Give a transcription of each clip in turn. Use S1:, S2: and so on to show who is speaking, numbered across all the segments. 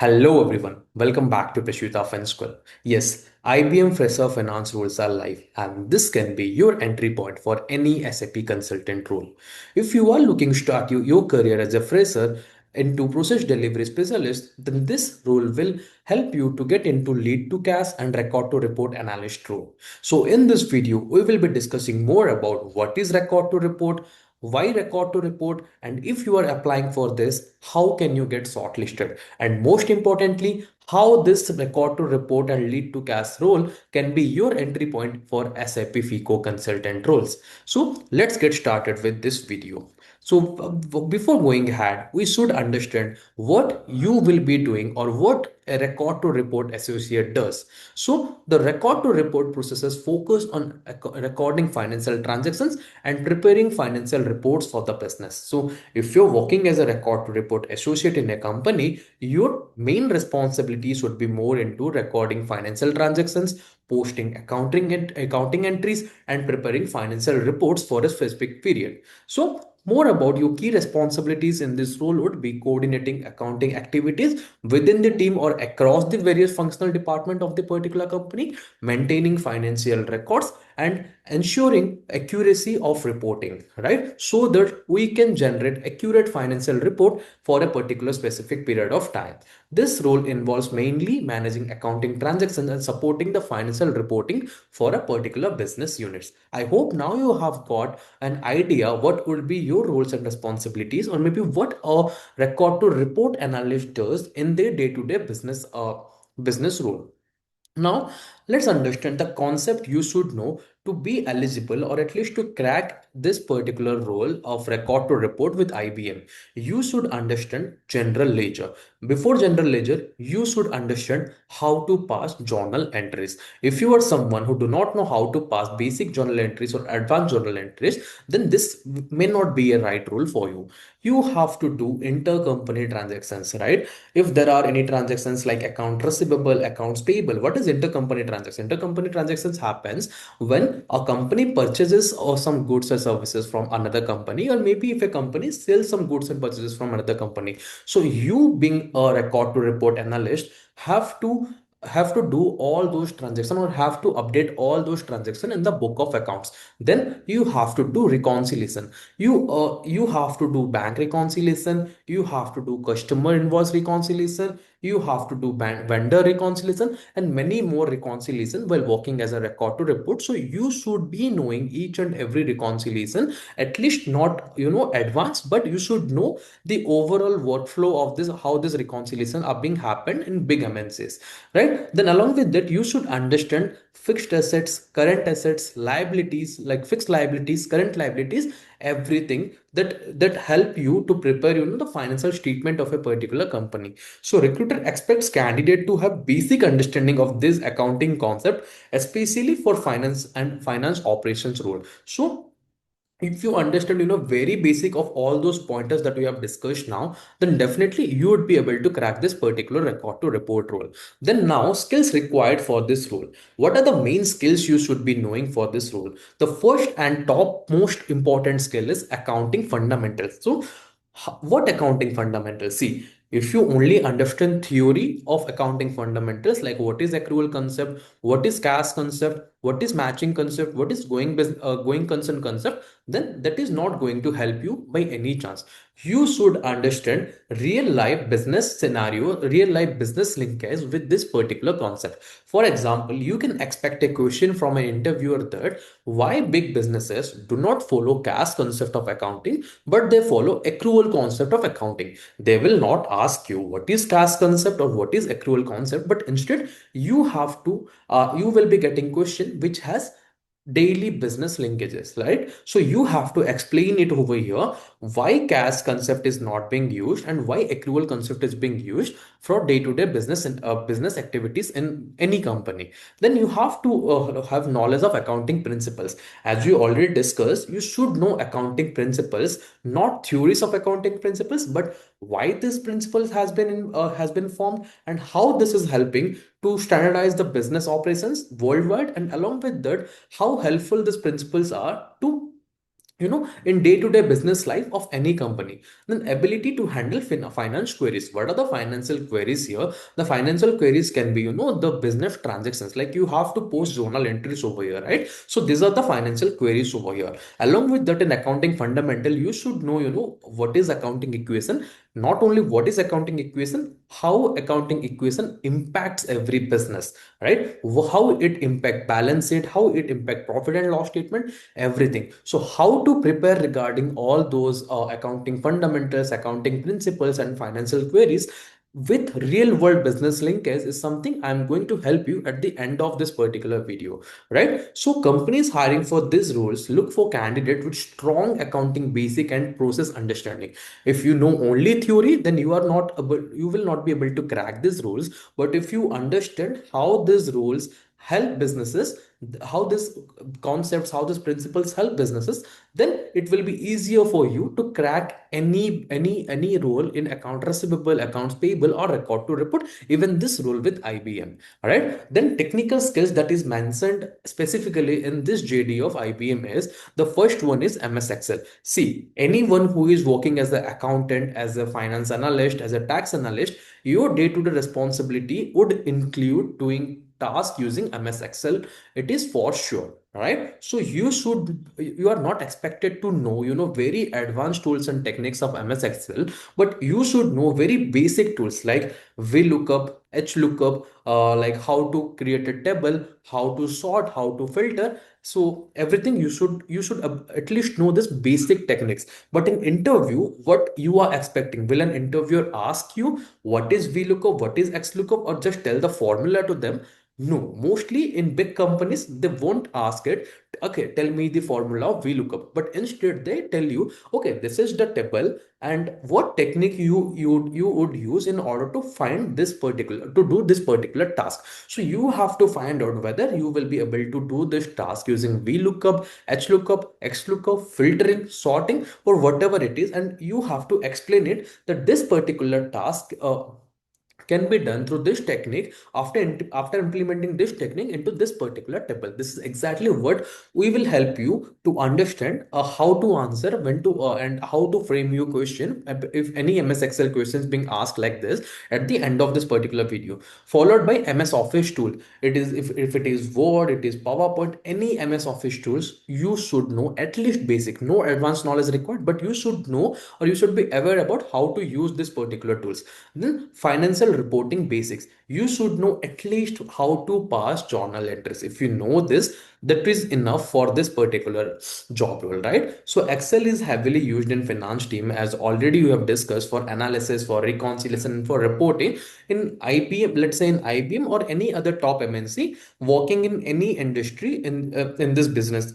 S1: Hello everyone, welcome back to Prasuta Fin School. Yes, IBM Fresher Finance rules are live, and this can be your entry point for any SAP consultant role. If you are looking to start your career as a fresher into process delivery specialist, then this role will help you to get into lead to cash and record to report analyst role. So in this video, we will be discussing more about what is record to report, why record to report, and if you are applying for this, how can you get shortlisted, and most importantly, how this record to report and lead to cash role can be your entry point for SAP FICO consultant roles. So let's get started with this video. So before going ahead, we should understand what you will be doing or what a record to report associate does. So the record to report processes focus on recording financial transactions and preparing financial reports for the business. So if you're working as a record to report associate in a company, your main responsibilities would be more into recording financial transactions, posting accounting entries, and preparing financial reports for a specific period. So more about your key responsibilities in this role would be coordinating accounting activities within the team or across the various functional department of the particular company, maintaining financial records, and ensuring accuracy of reporting, right? So that we can generate accurate financial report for a particular specific period of time. This role involves mainly managing accounting transactions and supporting the financial reporting for a particular business units. I hope now you have got an idea what would be your roles and responsibilities, or maybe what a record to report analyst does in their day-to-day business role. Now, let's understand the concept you should know to be eligible or at least to crack this particular role of record to report with IBM. You should understand general ledger. Before general ledger, you should understand how to pass journal entries. If you are someone who do not know how to pass basic journal entries or advanced journal entries, then this may not be a right role for you. You have to do intercompany transactions, right? If there are any transactions like account receivable, accounts payable, what is intercompany transaction? Intercompany transactions happens when a company purchases or some goods or services from another company, or maybe if a company sells some goods and purchases from another company. So you being a record to report analyst have to do all those transactions or have to update all those transactions in the book of accounts. Then you have to do reconciliation. You have to do bank reconciliation, you have to do customer invoice reconciliation, you have to do vendor reconciliation, and many more reconciliation while working as a record to report. So you should be knowing each and every reconciliation, at least not advanced, but you should know the overall workflow of this, how this reconciliation are being happened in big MNCs, right? Then along with that, you should understand fixed assets, current assets, liabilities, like fixed liabilities, current liabilities, everything that help you to prepare the financial statement of a particular company. So recruiter expects candidate to have basic understanding of this accounting concept, especially for finance and finance operations role. So if you understand very basic of all those pointers that we have discussed now, then definitely you would be able to crack this particular record to report role. Then now, skills required for this role. What are the main skills you should be knowing for this role? The first and top most important skill is accounting fundamentals. So what accounting fundamentals? See, if you only understand theory of accounting fundamentals, like what is accrual concept, what is cash concept, what is matching concept, what is going concern concept, then that is not going to help you by any chance. You should understand real life business scenario, real life business linkage with this particular concept. For example, you can expect a question from an interviewer that why big businesses do not follow cash concept of accounting, but they follow accrual concept of accounting. They will not ask you what is cash concept or what is accrual concept, but instead you will be getting question which has daily business linkages, right? So you have to explain it over here why cash concept is not being used and why accrual concept is being used for day-to-day business and business activities in any company. Then you have to have knowledge of accounting principles. As we already discussed, you should know accounting principles, not theories of accounting principles, but why this principles has been formed and how this is helping to standardize the business operations worldwide, and along with that, how helpful these principles are to in day-to-day business life of any company. Then ability to handle finance queries. What are the financial queries here? The financial queries can be, the business transactions. Like you have to post journal entries over here, right? So these are the financial queries over here. Along with that, in accounting fundamental, you should know, what is accounting equation. Not only what is accounting equation, how accounting equation impacts every business, right? How it impact balance sheet, how it impact profit and loss statement, everything. So how to prepare regarding all those accounting fundamentals, accounting principles, and financial queries with real world business linkage is something I'm going to help you at the end of this particular video, right? So companies hiring for these roles look for candidate with strong accounting basic and process understanding. If you know only theory, then you will not be able to crack these roles. But if you understand how these roles help businesses, how this concepts, how these principles help businesses, then it will be easier for you to crack any role in account receivable, accounts payable, or record to report, even this role with IBM. All right. Then technical skills that is mentioned specifically in this JD of IBM is the first one is MS Excel. See, anyone who is working as an accountant, as a finance analyst, as a tax analyst, your day-to-day responsibility would include doing task using MS Excel. It is for sure, right? So you are not expected to know, very advanced tools and techniques of MS Excel, but you should know very basic tools like VLOOKUP, HLOOKUP, like how to create a table, how to sort, how to filter. So everything you should at least know this basic techniques. But in interview, what you are expecting? Will an interviewer ask you what is VLOOKUP, what is XLOOKUP, or just tell the formula to them? No, mostly in big companies, they won't ask it. Okay, tell me the formula of VLOOKUP. But instead, they tell you, okay, this is the table, and what technique you would use in order to find this particular to do this particular task. So you have to find out whether you will be able to do this task using VLOOKUP, HLOOKUP, XLOOKUP, filtering, sorting, or whatever it is, and you have to explain it that this particular task can be done through this technique after implementing this technique into this particular table. This is exactly what we will help you to understand how to answer, when to and how to frame your question if any MS Excel questions being asked like this at the end of this particular video, followed by MS Office tool. It is if it is Word, it is PowerPoint, any MS Office tools, you should know at least basic. No advanced knowledge required, but you should know, or you should be aware about how to use this particular tools. Then financial reporting basics. You should know at least how to pass journal entries. If you know this, that is enough for this particular job role, right? So Excel is heavily used in finance team, as already you have discussed, for analysis, for reconciliation, for reporting. In IBM, let's say in IBM or any other top MNC, working in any industry in this business.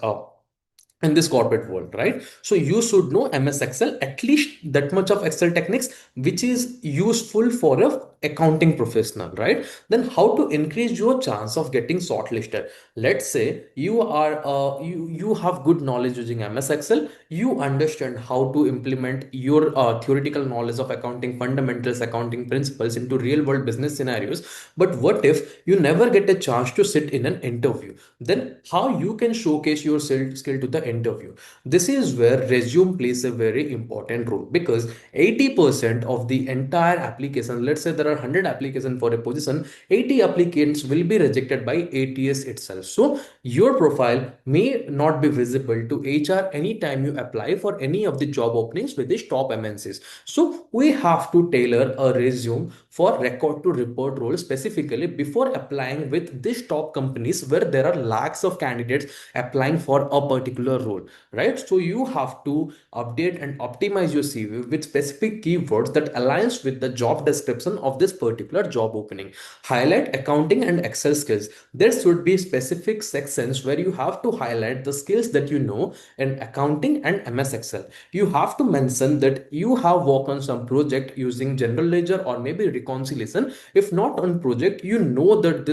S1: In this corporate world, right? So you should know MS Excel, at least that much of Excel techniques, which is useful for a accounting professional, right? Then how to increase your chance of getting shortlisted. Let's say you have good knowledge using MS Excel, you understand how to implement your theoretical knowledge of accounting fundamentals, accounting principles into real world business scenarios. But what if you never get a chance to sit in an interview? Then how you can showcase your skill to the interview? This is where resume plays a very important role, because 80% of the entire application, let's say there are 100 applications for a position, 80 applicants will be rejected by ATS itself. So your profile may not be visible to HR anytime you apply for any of the job openings with these top MNCs. So we have to tailor a resume for record to report role specifically before applying with these top companies where there are lakhs of candidates applying for a particular role, right? So you have to update and optimize your CV with specific keywords that aligns with the job description of this particular job opening. Highlight accounting and Excel skills. There should be specific sections where you have to highlight the skills that you know in accounting and MS Excel. You have to mention that you have worked on some project using general ledger or maybe reconciliation, if not on project, you know that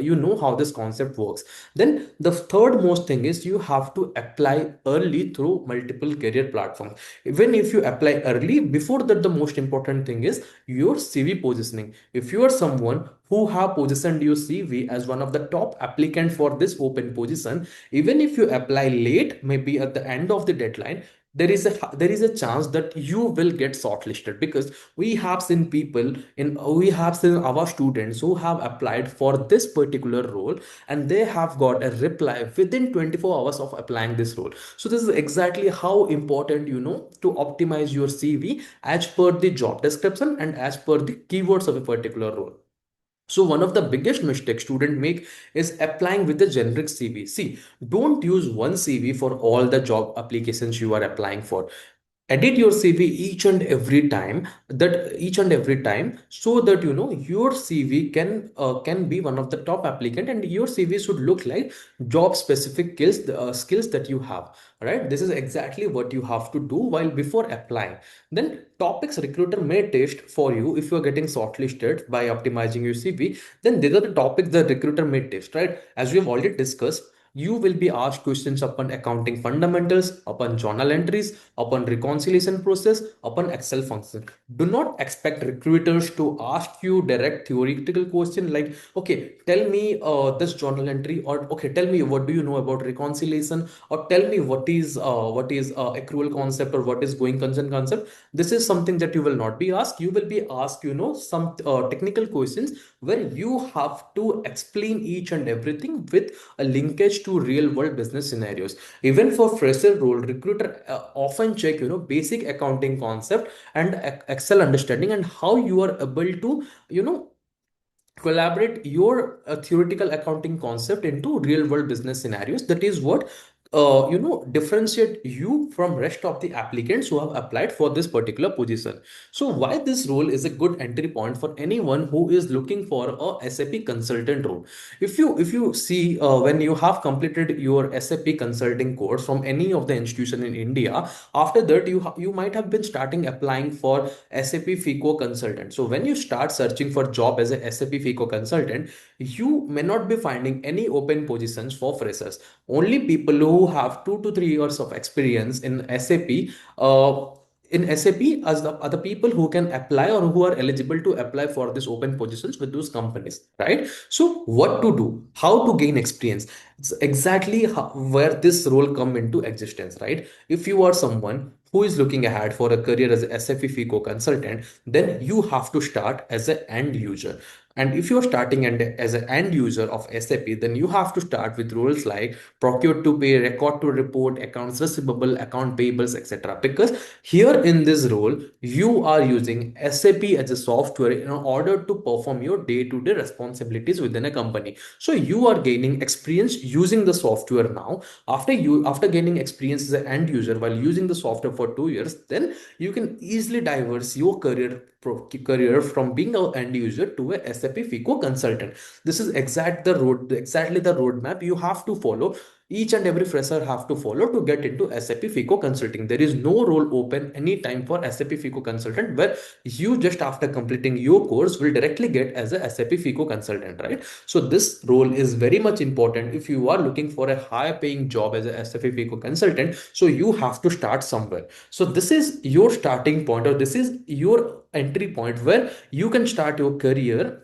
S1: you know how this concept works. Then the third most thing is you have to apply early through multiple career platforms. Even if you apply early, before that, the most important thing is your CV positioning. If you are someone who have positioned your CV as one of the top applicant for this open position, even if you apply late, maybe at the end of the deadline, there is a chance that you will get shortlisted, because we have seen our students who have applied for this particular role, and they have got a reply within 24 hours of applying this role. So this is exactly how important, to optimize your CV as per the job description and as per the keywords of a particular role. So one of the biggest mistakes students make is applying with a generic CV. See, don't use one CV for all the job applications you are applying for. Edit your CV each and every time, so that your CV can be one of the top applicant, and your CV should look like job specific skills that you have. All right, this is exactly what you have to do while before applying. Then topics recruiter may test for you if you are getting shortlisted by optimizing your CV. Then these are the topics the recruiter may test, right? As we have already discussed, you will be asked questions upon accounting fundamentals, upon journal entries, upon reconciliation process, upon Excel function. Do not expect recruiters to ask you direct theoretical question like, okay, tell me this journal entry, or okay, tell me what do you know about reconciliation, or tell me what is accrual concept, or what is going concern concept. This is something that you will not be asked. You will be asked, some technical questions where you have to explain each and everything with a linkage to real world business scenarios. Even for fresher role, recruiter often check basic accounting concept and Excel understanding, and how you are able to you know collaborate your theoretical accounting concept into real world business scenarios. That is what differentiate you from rest of the applicants who have applied for this particular position. So why this role is a good entry point for anyone who is looking for a SAP consultant role. If you see, when you have completed your SAP consulting course from any of the institution in India, after that you might have been starting applying for SAP FICO consultant. So when you start searching for job as a SAP FICO consultant, you may not be finding any open positions for freshers. Only people who have 2 to 3 years of experience in SAP, as the other people who can apply or who are eligible to apply for these open positions with those companies, right? So what to do, how to gain experience? It's exactly where this role come into existence, right? If you are someone who is looking ahead for a career as a SAP FICO consultant, then you have to start as an end user. And if you're starting as an end user of SAP, then you have to start with roles like procure to pay, record to report, accounts receivable, account payables, etc. Because here in this role, you are using SAP as a software in order to perform your day-to-day responsibilities within a company. So you are gaining experience using the software now. After gaining experience as an end user while using the software for 2 years, then you can easily diverse your career from being an end user to a SAP FICO consultant. This is exactly the roadmap you have to follow. Each and every fresher have to follow to get into SAP FICO consulting. There is no role open anytime for SAP FICO consultant where you just after completing your course will directly get as a SAP FICO consultant, right? So this role is very much important if you are looking for a higher paying job as a SAP FICO consultant. So you have to start somewhere. So this is your starting point, or this is your entry point where you can start your career,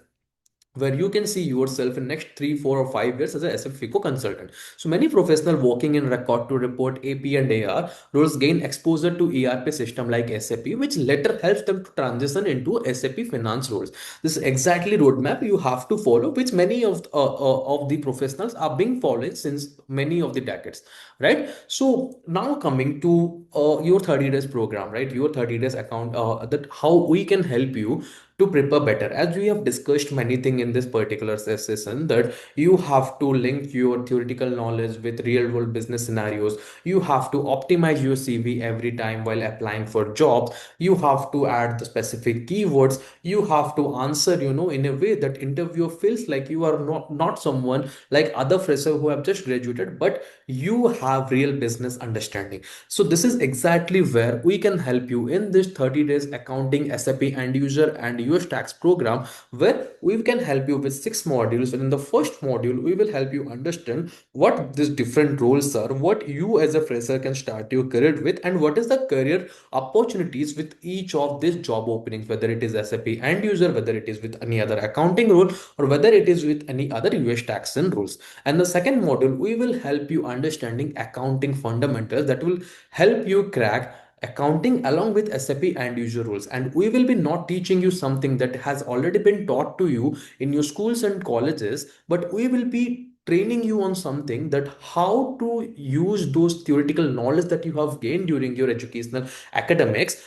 S1: where you can see yourself in next 3, 4, or 5 years as a SFICO consultant. So many professionals working in record to report, AP and AR roles gain exposure to ERP system like SAP, which later helps them to transition into SAP finance roles. This is exactly roadmap you have to follow, which many of the professionals are being following since many of the decades, right? So now coming to your 30 days program, right? Your 30 days account, that how we can help you to prepare better. As we have discussed many things in this particular session, that you have to link your theoretical knowledge with real world business scenarios. You have to optimize your CV every time while applying for jobs. You have to add the specific keywords. You have to answer, in a way that interviewer feels like you are not someone like other fresher who have just graduated, but you have real business understanding. So this is exactly where we can help you in this 30 days accounting SAP end user and US tax program, where we can help you with 6 modules. And in the first module, we will help you understand what these different roles are, what you as a fresher can start your career with, and what is the career opportunities with each of these job openings, whether it is SAP end user, whether it is with any other accounting role, or whether it is with any other US tax and rules. And the second module, we will help you understanding accounting fundamentals that will help you crack accounting along with SAP and user rules. And we will be not teaching you something that has already been taught to you in your schools and colleges, but we will be training you on something that how to use those theoretical knowledge that you have gained during your educational academics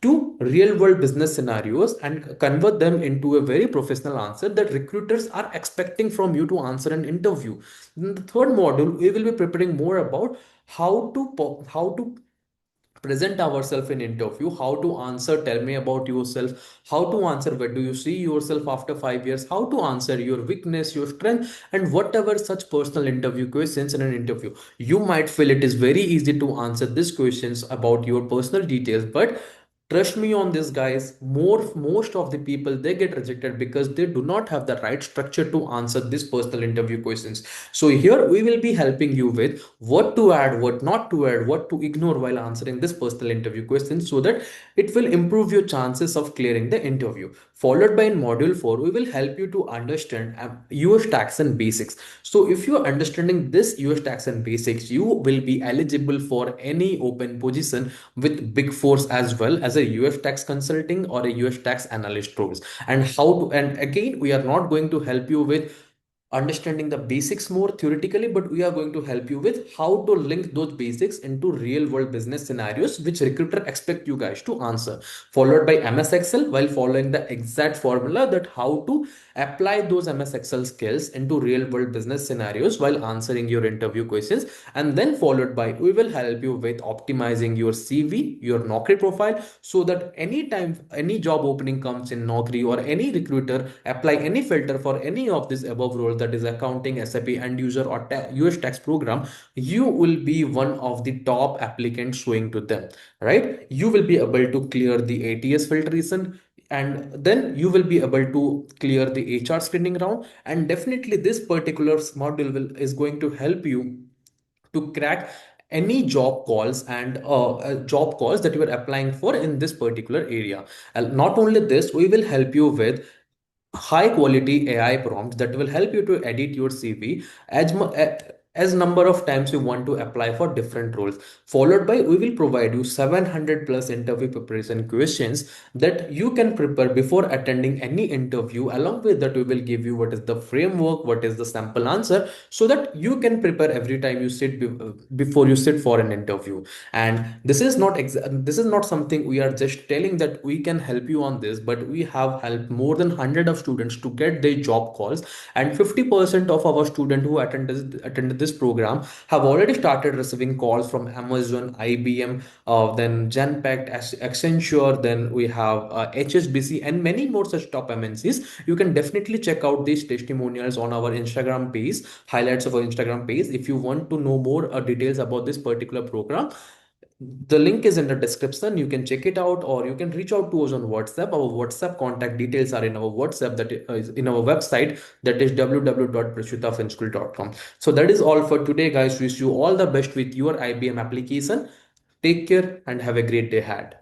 S1: to real world business scenarios and convert them into a very professional answer that recruiters are expecting from you to answer an interview. In the third module, we will be preparing more about how to present ourselves in interview, how to answer tell me about yourself, how to answer where do you see yourself after 5 years, how to answer your weakness, your strength, and whatever such personal interview questions in an interview. You might feel it is very easy to answer these questions about your personal details, but trust me on this, guys, most of the people they get rejected because they do not have the right structure to answer this personal interview questions. So here we will be helping you with what to add, what not to add, what to ignore while answering this personal interview questions, so that it will improve your chances of clearing the interview. Followed by in module 4, we will help you to understand US tax and basics. So if you are understanding this US tax and basics, you will be eligible for any open position with big fours as well as a US tax consulting or a US tax analyst roles. And how to, and again, we are not going to help you with understanding the basics more theoretically, but we are going to help you with how to link those basics into real world business scenarios which recruiter expect you guys to answer. Followed by MS Excel, while following the exact formula that how to apply those MS Excel skills into real world business scenarios while answering your interview questions. And then followed by, we will help you with optimizing your CV, your Naukri profile, so that anytime any job opening comes in Naukri or any recruiter apply any filter for any of these above roles, that is accounting, SAP end user, or US tax program, you will be one of the top applicants showing to them, right? You will be able to clear the ATS filtration, and then you will be able to clear the HR screening round. And definitely this particular module is going to help you to crack any job calls and job calls that you are applying for in this particular area. And not only this, we will help you with high quality AI prompts that will help you to edit your CV as number of times you want to apply for different roles. Followed by, we will provide you 700 plus interview preparation questions that you can prepare before attending any interview. Along with that, we will give you what is the framework, what is the sample answer, so that you can prepare every time you before you sit for an interview. And this is not something we are just telling that we can help you on this, but we have helped more than 100 of students to get their job calls. And 50% of our students who attended this program have already started receiving calls from Amazon, IBM, then Genpact, Accenture, then we have HSBC, and many more such top MNCs. You can definitely check out these testimonials on our Instagram page, highlights of our Instagram page, if you want to know more details about this particular program. The link is in the description. You can check it out, or you can reach out to us on WhatsApp. Our WhatsApp contact details are in our WhatsApp, that is in our website, that is www.prasutafinschool.com. So that is all for today, guys. Wish you all the best with your IBM application. Take care and have a great day ahead.